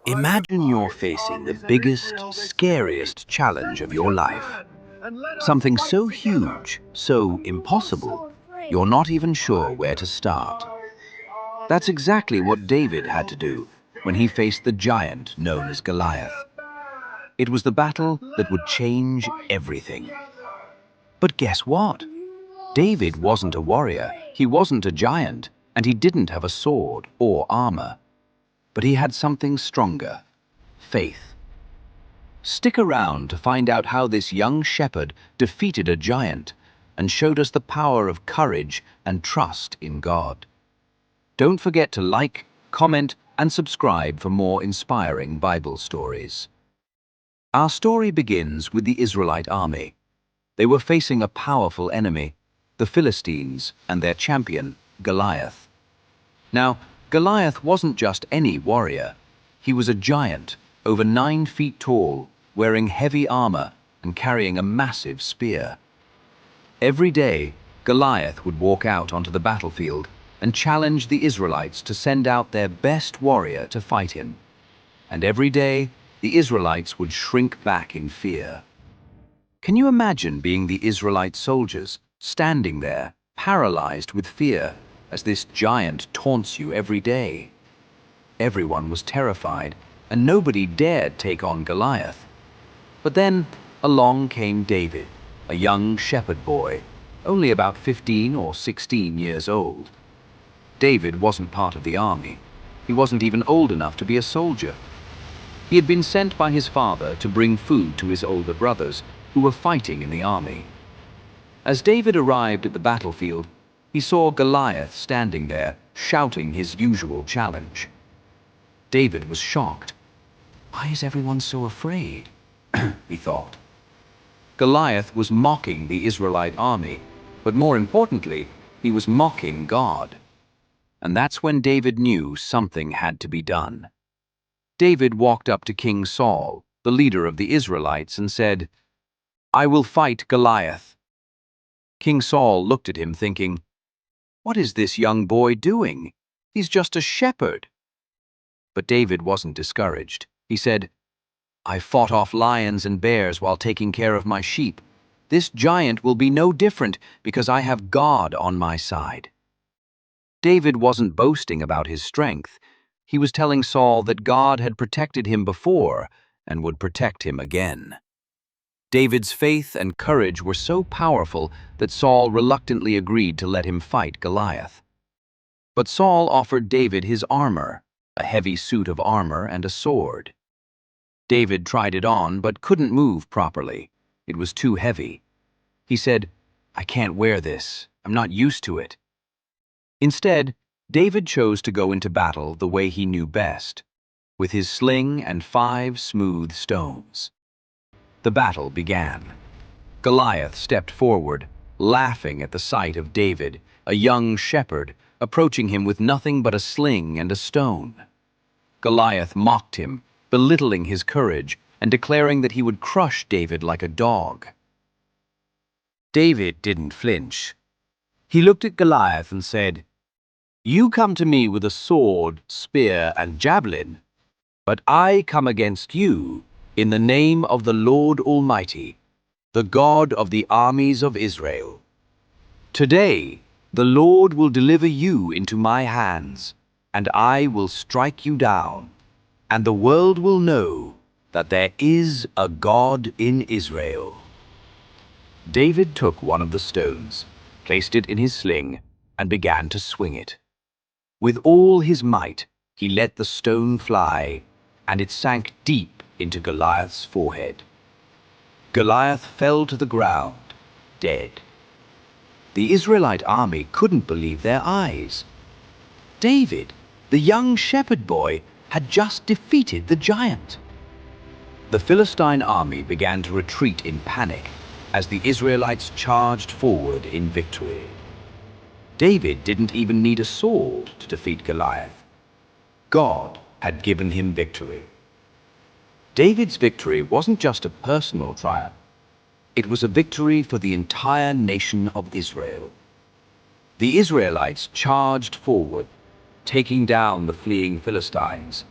Imagine you're facing the biggest, scariest challenge of your life. Something so huge, so impossible, you're not even sure where to start. That's exactly what David had to do when he faced the giant known as Goliath. It was the battle that would change everything. But guess what? David wasn't a warrior, he wasn't a giant, and he didn't have a sword or armor. But he had something stronger: faith. Stick around to find out how this young shepherd defeated a giant and showed us the power of courage and trust in God. Don't forget to like, comment, and subscribe for more inspiring Bible stories. Our story begins with the Israelite army. They were facing a powerful enemy, the Philistines, and their champion, Goliath. Now, Goliath wasn't just any warrior. He was a giant, over 9 feet tall, wearing heavy armor and carrying a massive spear. Every day, Goliath would walk out onto the battlefield and challenge the Israelites to send out their best warrior to fight him. And every day, the Israelites would shrink back in fear. Can you imagine being the Israelite soldiers, standing there, paralyzed with fear, as this giant taunts you every day? Everyone was terrified, and nobody dared take on Goliath. But then along came David, a young shepherd boy, only about 15 or 16 years old. David wasn't part of the army. He wasn't even old enough to be a soldier. He had been sent by his father to bring food to his older brothers, who were fighting in the army. As David arrived at the battlefield, he saw Goliath standing there, shouting his usual challenge. David was shocked. Why is everyone so afraid? he thought. Goliath was mocking the Israelite army, but more importantly, he was mocking God. And that's when David knew something had to be done. David walked up to King Saul, the leader of the Israelites, and said, "I will fight Goliath." King Saul looked at him thinking, "What is this young boy doing? He's just a shepherd." But David wasn't discouraged. He said, "I fought off lions and bears while taking care of my sheep. This giant will be no different because I have God on my side." David wasn't boasting about his strength. He was telling Saul that God had protected him before and would protect him again. David's faith and courage were so powerful that Saul reluctantly agreed to let him fight Goliath. But Saul offered David his armor, a heavy suit of armor and a sword. David tried it on but couldn't move properly. It was too heavy. He said, "I can't wear this. I'm not used to it." Instead, David chose to go into battle the way he knew best, with his sling and 5 smooth stones. The battle began. Goliath stepped forward, laughing at the sight of David, a young shepherd, approaching him with nothing but a sling and a stone. Goliath mocked him, belittling his courage and declaring that he would crush David like a dog. David didn't flinch. He looked at Goliath and said, "You come to me with a sword, spear, and javelin, but I come against you in the name of the Lord Almighty, the God of the armies of Israel. Today, the Lord will deliver you into my hands, and I will strike you down, and the world will know that there is a God in Israel." David took one of the stones, placed it in his sling, and began to swing it. With all his might, he let the stone fly, and it sank deep into Goliath's forehead. Goliath fell to the ground, dead. The Israelite army couldn't believe their eyes. David, the young shepherd boy, had just defeated the giant. The Philistine army began to retreat in panic as the Israelites charged forward in victory. David didn't even need a sword to defeat Goliath. God had given him victory. David's victory wasn't just a personal triumph. It was a victory for the entire nation of Israel. The Israelites charged forward, taking down the fleeing Philistines,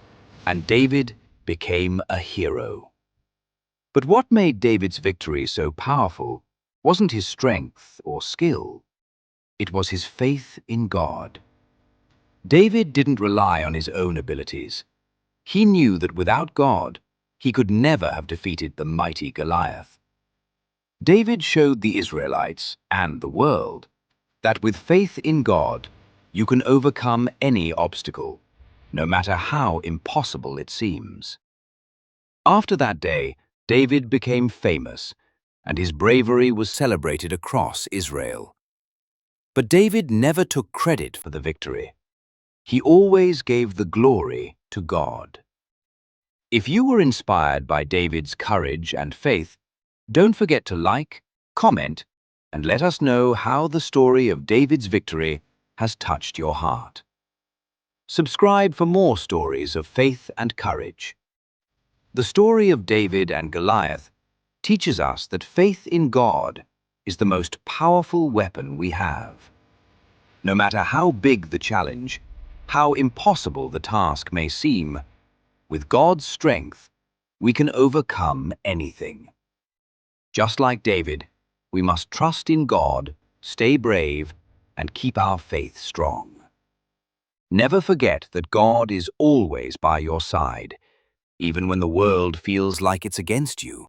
and David became a hero. But what made David's victory so powerful wasn't his strength or skill. It was his faith in God. David didn't rely on his own abilities. He knew that without God, he could never have defeated the mighty Goliath. David showed the Israelites and the world that with faith in God, you can overcome any obstacle, no matter how impossible it seems. After that day, David became famous, and his bravery was celebrated across Israel. But David never took credit for the victory. He always gave the glory to God. If you were inspired by David's courage and faith, don't forget to like, comment, and let us know how the story of David's victory has touched your heart. Subscribe for more stories of faith and courage. The story of David and Goliath teaches us that faith in God is the most powerful weapon we have. No matter how big the challenge, how impossible the task may seem, with God's strength, we can overcome anything. Just like David, we must trust in God, stay brave, and keep our faith strong. Never forget that God is always by your side, even when the world feels like it's against you.